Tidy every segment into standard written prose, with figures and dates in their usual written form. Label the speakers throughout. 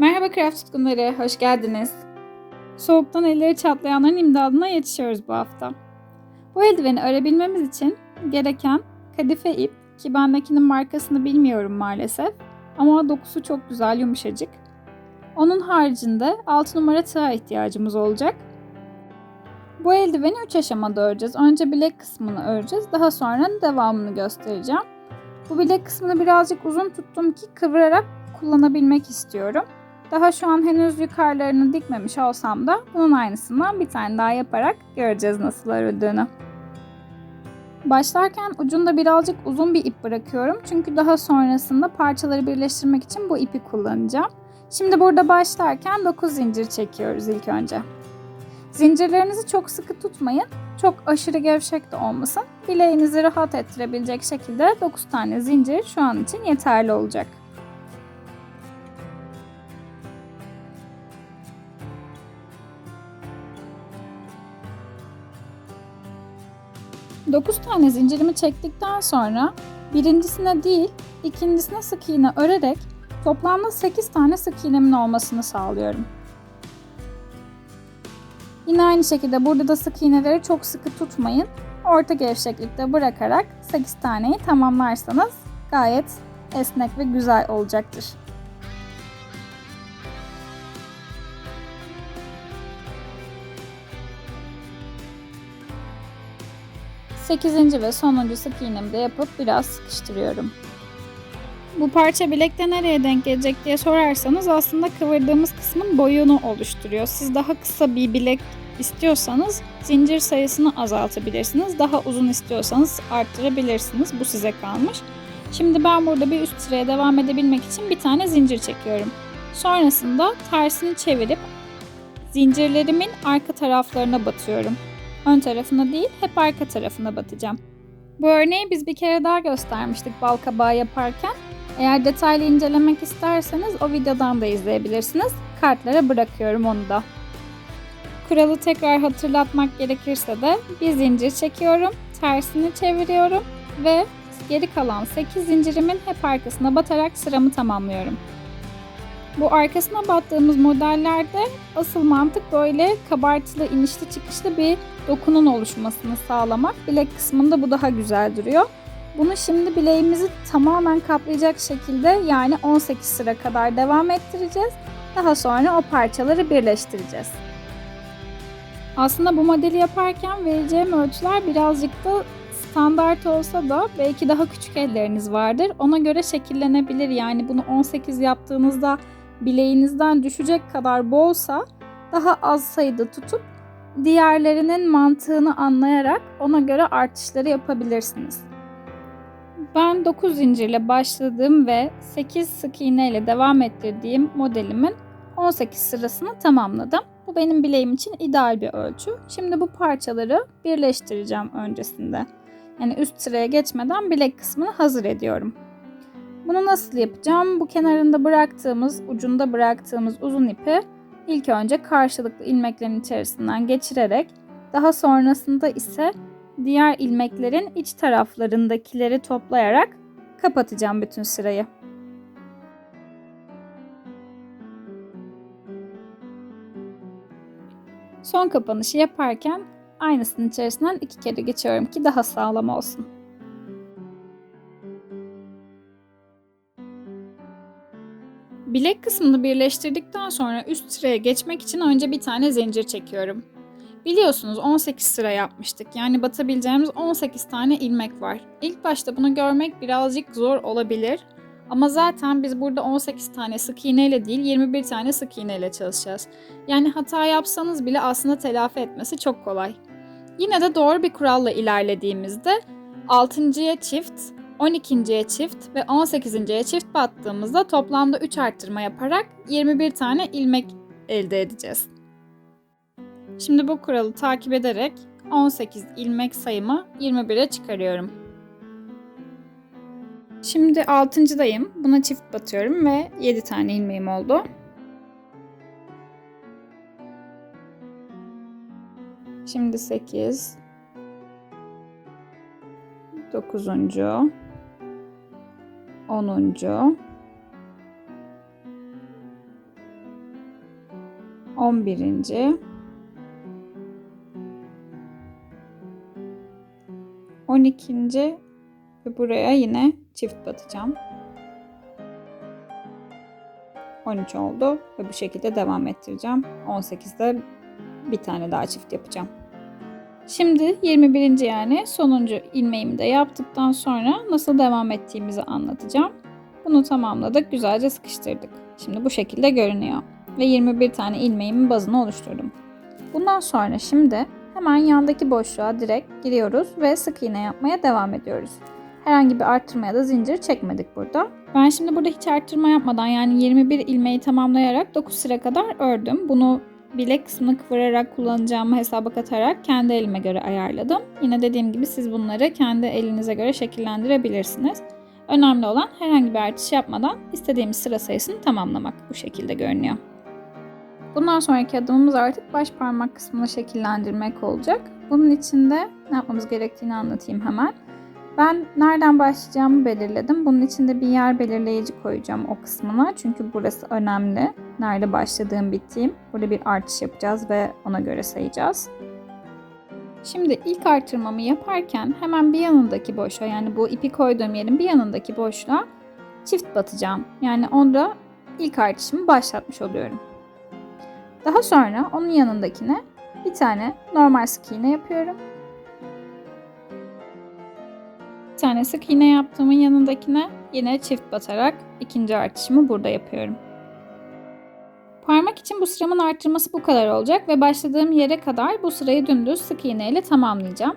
Speaker 1: Merhaba craft tutkunları, hoş geldiniz. Soğuktan elleri çatlayanların imdadına yetişiyoruz bu hafta. Bu eldiveni örebilmemiz için gereken kadife ip, ki bendekinin markasını bilmiyorum maalesef. Ama dokusu çok güzel, yumuşacık. Onun haricinde 6 numara tığa ihtiyacımız olacak. Bu eldiveni 3 aşamada öreceğiz. Önce bilek kısmını öreceğiz, daha sonra devamını göstereceğim. Bu bilek kısmını birazcık uzun tuttum ki kıvırarak kullanabilmek istiyorum. Daha şu an henüz yukarılarını dikmemiş olsam da bunun aynısından bir tane daha yaparak göreceğiz nasıl örüldüğünü. Başlarken ucunda birazcık uzun bir ip bırakıyorum. Çünkü daha sonrasında parçaları birleştirmek için bu ipi kullanacağım. Şimdi burada başlarken 9 zincir çekiyoruz ilk önce. Zincirlerinizi çok sıkı tutmayın. Çok aşırı gevşek de olmasın. Bileğinizi rahat ettirebilecek şekilde 9 tane zincir şu an için yeterli olacak. Dokuz tane zincirimi çektikten sonra birincisine değil, ikincisine sık iğne örerek toplamda 8 tane sık iğnemin olmasını sağlıyorum. Yine aynı şekilde burada da sık iğneleri çok sıkı tutmayın. Orta gevşeklikte bırakarak 8 taneyi tamamlarsanız gayet esnek ve güzel olacaktır. Sekizinci ve sonuncu sık iğnemi de yapıp biraz sıkıştırıyorum. Bu parça bilekte nereye denk gelecek diye sorarsanız aslında kıvırdığımız kısmın boyunu oluşturuyor. Siz daha kısa bir bilek istiyorsanız zincir sayısını azaltabilirsiniz. Daha uzun istiyorsanız arttırabilirsiniz. Bu size kalmış. Şimdi ben burada bir üst sıraya devam edebilmek için bir tane zincir çekiyorum. Sonrasında tersini çevirip zincirlerimin arka taraflarına batıyorum. Ön tarafına değil, hep arka tarafına batacağım. Bu örneği biz bir kere daha göstermiştik bal kabağı yaparken. Eğer detaylı incelemek isterseniz o videodan da izleyebilirsiniz. Kartlara bırakıyorum onu da. Kuralı tekrar hatırlatmak gerekirse de bir zincir çekiyorum, tersini çeviriyorum ve geri kalan 8 zincirimin hep arkasına batarak sıramı tamamlıyorum. Bu arkasına battığımız modellerde asıl mantık böyle kabartılı, inişli çıkışlı bir dokunun oluşmasını sağlamak. Bilek kısmında bu daha güzel duruyor. Bunu şimdi bileğimizi tamamen kaplayacak şekilde yani 18 sıra kadar devam ettireceğiz. Daha sonra o parçaları birleştireceğiz. Aslında bu modeli yaparken vereceğim ölçüler birazcık da standart olsa da belki daha küçük elleriniz vardır. Ona göre şekillenebilir. Yani bunu 18 yaptığınızda bileğinizden düşecek kadar bolsa daha az sayıda tutup diğerlerinin mantığını anlayarak ona göre artışları yapabilirsiniz. Ben 9 zincirle başladığım ve 8 sık iğne ile devam ettirdiğim modelimin 18 sırasını tamamladım. Bu benim bileğim için ideal bir ölçü. Şimdi bu parçaları birleştireceğim öncesinde. Yani üst sıraya geçmeden bilek kısmını hazır ediyorum. Bunu nasıl yapacağım? Bu kenarında bıraktığımız, ucunda bıraktığımız uzun ipi ilk önce karşılıklı ilmeklerin içerisinden geçirerek daha sonrasında ise diğer ilmeklerin iç taraflarındakileri toplayarak kapatacağım bütün sırayı. Son kapanışı yaparken aynısının içerisinden 2 kere geçiyorum ki daha sağlam olsun. Bilek kısmını birleştirdikten sonra üst sıraya geçmek için önce bir tane zincir çekiyorum. Biliyorsunuz 18 sıra yapmıştık. Yani batabileceğimiz 18 tane ilmek var. İlk başta bunu görmek birazcık zor olabilir. Ama zaten biz burada 18 tane sık iğneyle değil 21 tane sık iğneyle çalışacağız. Yani hata yapsanız bile aslında telafi etmesi çok kolay. Yine de doğru bir kuralla ilerlediğimizde 6.'ya çift, 12.'ye çift ve 18.'ye çift battığımızda toplamda 3 arttırma yaparak 21 tane ilmek elde edeceğiz. Şimdi bu kuralı takip ederek 18 ilmek sayımı 21'e çıkarıyorum. Şimdi 6.'dayım. Buna çift batıyorum ve 7 tane ilmeğim oldu. Şimdi 8, 9. 10. 11. 12. ve buraya yine çift batacağım. 13 oldu ve bu şekilde devam ettireceğim. 18'de bir tane daha çift yapacağım. Şimdi 21. yani sonuncu ilmeğimi de yaptıktan sonra nasıl devam ettiğimizi anlatacağım. Bunu tamamladık, güzelce sıkıştırdık. Şimdi bu şekilde görünüyor. Ve 21 tane ilmeğimin bazını oluşturdum. Bundan sonra şimdi hemen yandaki boşluğa direkt giriyoruz ve sık iğne yapmaya devam ediyoruz. Herhangi bir arttırma ya da zincir çekmedik burada. Ben şimdi burada hiç arttırma yapmadan yani 21 ilmeği tamamlayarak 9 sıra kadar ördüm. Bunu bilek kısmını kıvırarak kullanacağımı hesaba katarak kendi elime göre ayarladım. Yine dediğim gibi siz bunları kendi elinize göre şekillendirebilirsiniz. Önemli olan herhangi bir artış yapmadan istediğimiz sıra sayısını tamamlamak. Bu şekilde görünüyor. Bundan sonraki adımımız artık baş parmak kısmını şekillendirmek olacak. Bunun için de ne yapmamız gerektiğini anlatayım hemen. Ben nereden başlayacağımı belirledim. Bunun için de bir yer belirleyici koyacağım o kısmına. Çünkü burası önemli. Nerede başladığım, bittiğim. Burada bir artış yapacağız ve ona göre sayacağız. Şimdi ilk artırmamı yaparken hemen bir yanındaki boşluğa, yani bu ipi koyduğum yerin bir yanındaki boşluğa çift batacağım. Yani onda ilk artışımı başlatmış oluyorum. Daha sonra onun yanındakine bir tane normal sık iğne yapıyorum. Bir tane sık iğne yaptığımın yanındakine yine çift batarak ikinci artışımı burada yapıyorum. Parmak için bu sıramın arttırması bu kadar olacak ve başladığım yere kadar bu sırayı dümdüz sık iğne ile tamamlayacağım.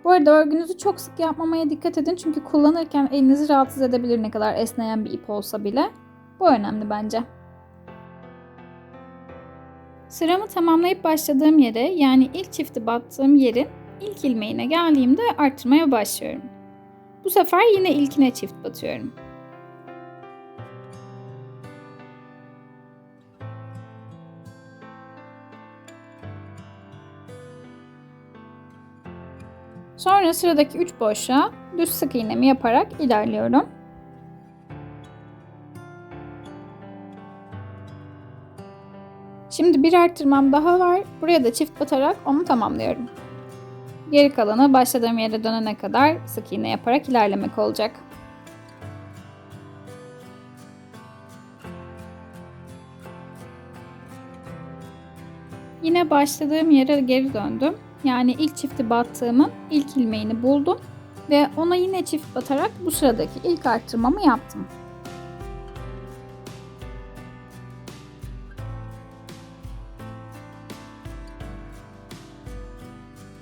Speaker 1: Bu arada örgünüzü çok sık yapmamaya dikkat edin çünkü kullanırken elinizi rahatsız edebilir ne kadar esneyen bir ip olsa bile. Bu önemli bence. Sıramı tamamlayıp başladığım yere, yani ilk çifti battığım yerin ilk ilmeğine geldiğimde arttırmaya başlıyorum. Bu sefer yine ilkine çift batıyorum. Sonra sıradaki 3 boşluğa düz sık iğnemi yaparak ilerliyorum. Şimdi bir arttırmam daha var. Buraya da çift batarak onu tamamlıyorum. Geri kalanı başladığım yere dönene kadar sık iğne yaparak ilerlemek olacak. Yine başladığım yere geri döndüm. Yani ilk çifti battığımın ilk ilmeğini buldum ve ona yine çift batarak bu sıradaki ilk arttırmamı yaptım.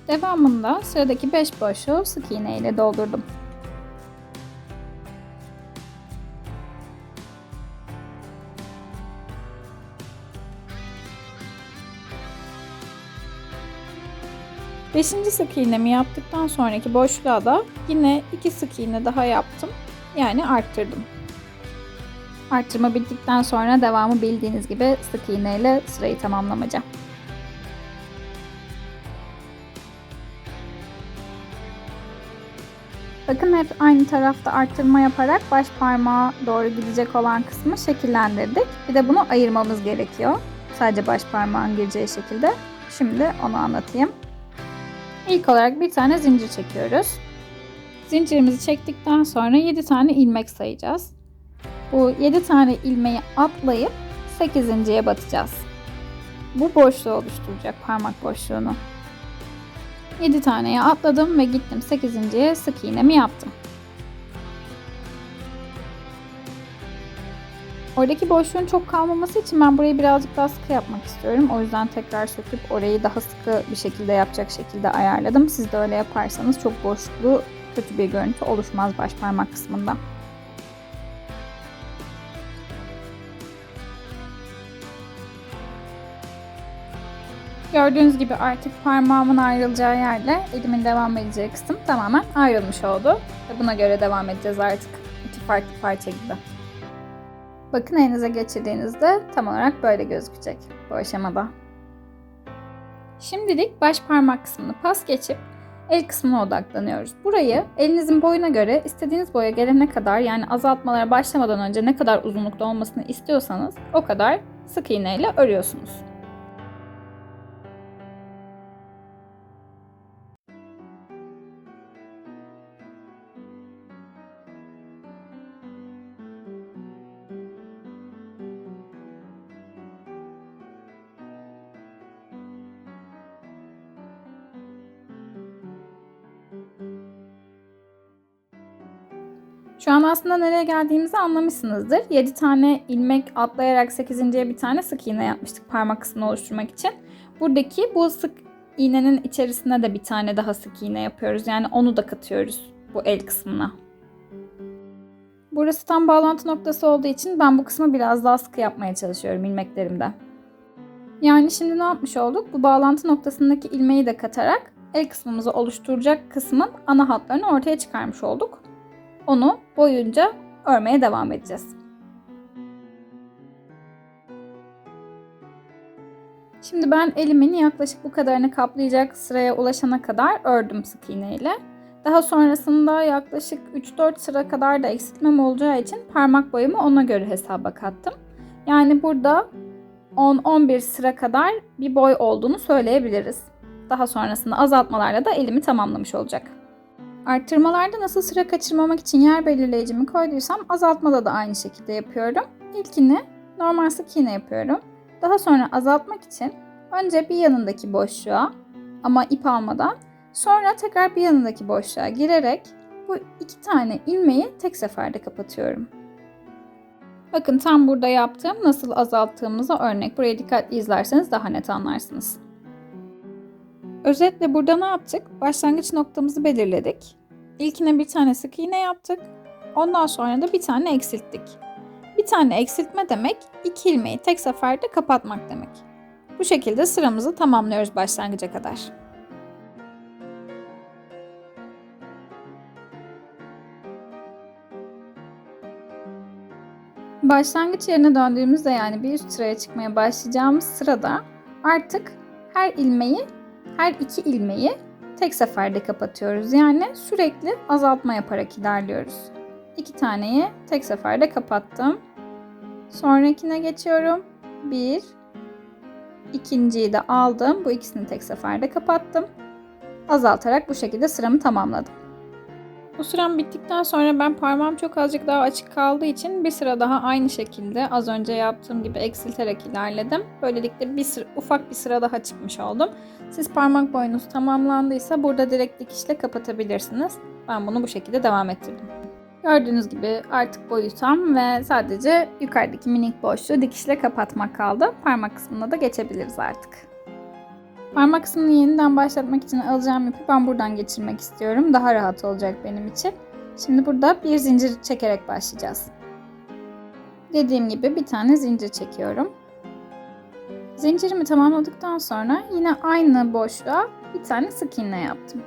Speaker 1: Devamında sıradaki 5 boşluğu sık iğne ile doldurdum. Beşinci sık iğnemi yaptıktan sonraki boşluğa da yine 2 sık iğne daha yaptım. Yani arttırdım. Arttırma bittikten sonra devamı bildiğiniz gibi sık iğne ile sırayı tamamlamaca. Bakın hep aynı tarafta arttırma yaparak baş parmağa doğru gidecek olan kısmı şekillendirdik. Bir de bunu ayırmamız gerekiyor. Sadece baş parmağın gireceği şekilde. Şimdi onu anlatayım. İlk olarak bir tane zincir çekiyoruz. Zincirimizi çektikten sonra 7 tane ilmek sayacağız. Bu 7 tane ilmeği atlayıp 8.'ye batacağız. Bu boşluğu oluşturacak, parmak boşluğunu. 7 taneye atladım ve gittim 8.'ye sık iğnemi yaptım. Oradaki boşluğun çok kalmaması için ben burayı birazcık daha sıkı yapmak istiyorum. O yüzden tekrar söküp orayı daha sıkı bir şekilde yapacak şekilde ayarladım. Siz de öyle yaparsanız çok boşluklu, kötü bir görüntü oluşmaz baş parmak kısmında. Gördüğünüz gibi artık parmağımın ayrılacağı yerle elimin devam edeceği kısım tamamen ayrılmış oldu. Ve buna göre devam edeceğiz artık. 2 farklı parça gibi. Bakın elinize geçirdiğinizde tam olarak böyle gözükecek bu aşamada. Şimdilik baş parmak kısmını pas geçip el kısmına odaklanıyoruz. Burayı elinizin boyuna göre istediğiniz boya gelene kadar, yani azaltmalara başlamadan önce ne kadar uzunlukta olmasını istiyorsanız o kadar sık iğneyle örüyorsunuz. Şu an aslında nereye geldiğimizi anlamışsınızdır. 7 tane ilmek atlayarak 8.'ye bir tane sık iğne yapmıştık parmak kısmını oluşturmak için. Buradaki bu sık iğnenin içerisine de bir tane daha sık iğne yapıyoruz. Yani onu da katıyoruz bu el kısmına. Burası tam bağlantı noktası olduğu için ben bu kısmı biraz daha sıkı yapmaya çalışıyorum ilmeklerimde. Yani şimdi ne yapmış olduk? Bu bağlantı noktasındaki ilmeği de katarak el kısmımızı oluşturacak kısmın ana hatlarını ortaya çıkarmış olduk. Onu boyunca örmeye devam edeceğiz. Şimdi ben elimin yaklaşık bu kadarını kaplayacak sıraya ulaşana kadar ördüm sık iğne ile. Daha sonrasında yaklaşık 3-4 sıra kadar da eksiltmem olacağı için parmak boyumu ona göre hesaba kattım. Yani burada 10-11 sıra kadar bir boy olduğunu söyleyebiliriz. Daha sonrasında azaltmalarla da elimi tamamlamış olacak. Arttırmalarda nasıl sıra kaçırmamak için yer belirleyicimi koyduysam azaltmada da aynı şekilde yapıyorum. İlkini normal sık iğne yapıyorum. Daha sonra azaltmak için önce bir yanındaki boşluğa ama ip almadan, sonra tekrar bir yanındaki boşluğa girerek bu 2 tane ilmeği tek seferde kapatıyorum. Bakın tam burada yaptığım nasıl azalttığımıza örnek. Buraya dikkatli izlerseniz daha net anlarsınız. Özetle burada ne yaptık? Başlangıç noktamızı belirledik. İlkine bir tane sık iğne yaptık. Ondan sonra da bir tane eksilttik. Bir tane eksiltme demek 2 ilmeği tek seferde kapatmak demek. Bu şekilde sıramızı tamamlıyoruz başlangıca kadar. Başlangıç yerine döndüğümüzde yani bir üst sıraya çıkmaya başlayacağımız sırada artık her iki ilmeği tek seferde kapatıyoruz. Yani sürekli azaltma yaparak ilerliyoruz. 2 taneyi tek seferde kapattım. Sonrakine geçiyorum. 1, ikinciyi de aldım. Bu ikisini tek seferde kapattım. Azaltarak bu şekilde sıramı tamamladım. Bu sıram bittikten sonra ben parmağım çok azıcık daha açık kaldığı için bir sıra daha aynı şekilde az önce yaptığım gibi eksilterek ilerledim. Böylelikle ufak bir sıra daha çıkmış oldum. Siz parmak boyunuz tamamlandıysa burada direkt dikişle kapatabilirsiniz. Ben bunu bu şekilde devam ettirdim. Gördüğünüz gibi artık boyu tam ve sadece yukarıdaki minik boşluğu dikişle kapatmak kaldı. Parmak kısmına da geçebiliriz artık. Parmak kısmını yeniden başlatmak için alacağım ipi ben buradan geçirmek istiyorum. Daha rahat olacak benim için. Şimdi burada bir zincir çekerek başlayacağız. Dediğim gibi bir tane zincir çekiyorum. Zincirimi tamamladıktan sonra yine aynı boşluğa bir tane sık iğne yaptım.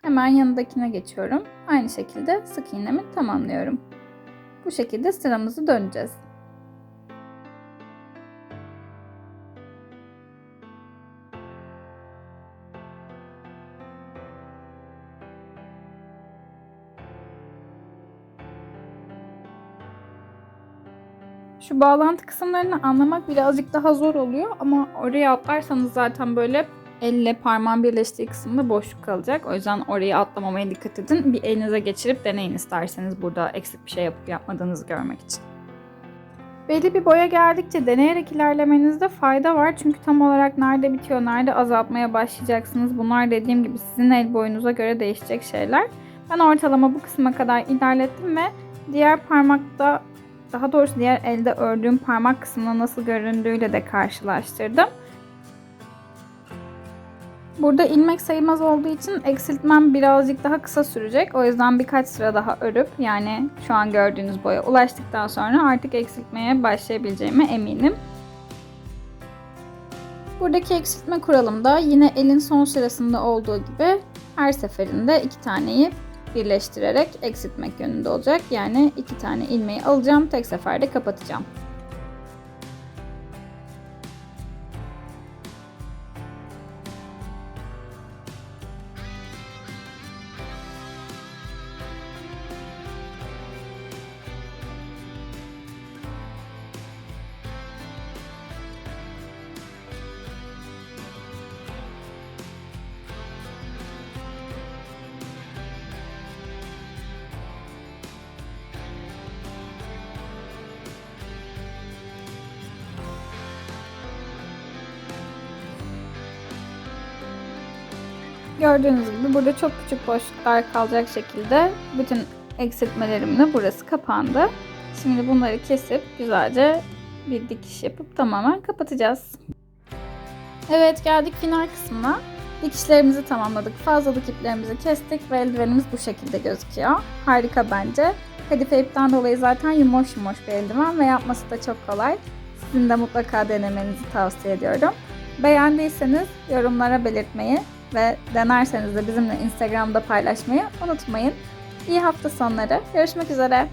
Speaker 1: Hemen yanındakine geçiyorum. Aynı şekilde sık iğnemi tamamlıyorum. Bu şekilde sıramızı döneceğiz. Şu bağlantı kısımlarını anlamak birazcık daha zor oluyor ama oraya atlarsanız zaten böyle elle parmağın birleştiği kısımda boşluk kalacak. O yüzden orayı atlamamaya dikkat edin. Bir elinize geçirip deneyin isterseniz burada eksik bir şey yapıp yapmadığınızı görmek için. Belli bir boya geldikçe deneyerek ilerlemenizde fayda var. Çünkü tam olarak nerede bitiyor, nerede azaltmaya başlayacaksınız. Bunlar dediğim gibi sizin el boyunuza göre değişecek şeyler. Ben ortalama bu kısma kadar ilerlettim ve diğer parmakta, daha doğrusu diğer elde ördüğüm parmak kısmına nasıl göründüğüyle de karşılaştırdım. Burada ilmek sayımız olduğu için eksiltmem birazcık daha kısa sürecek. O yüzden birkaç sıra daha örüp yani şu an gördüğünüz boya ulaştıktan sonra artık eksiltmeye başlayabileceğime eminim. Buradaki eksiltme kuralımda yine elin son sırasında olduğu gibi her seferinde 2 taneyi birleştirerek eksiltmek yönünde olacak. Yani 2 tane ilmeği alacağım, tek seferde kapatacağım. Gördüğünüz gibi burada çok küçük boşluklar kalacak şekilde bütün eksiltmelerimle burası kapandı. Şimdi bunları kesip güzelce bir dikiş yapıp tamamen kapatacağız. Evet, geldik final kısmına. Dikişlerimizi tamamladık. Fazlalık iplerimizi kestik ve eldivenimiz bu şekilde gözüküyor. Harika bence. Kadife ipten dolayı zaten yumuş bir eldiven ve yapması da çok kolay. Sizin de mutlaka denemenizi tavsiye ediyorum. Beğendiyseniz yorumlara belirtmeyi ve denerseniz de bizimle Instagram'da paylaşmayı unutmayın. İyi hafta sonları. Görüşmek üzere.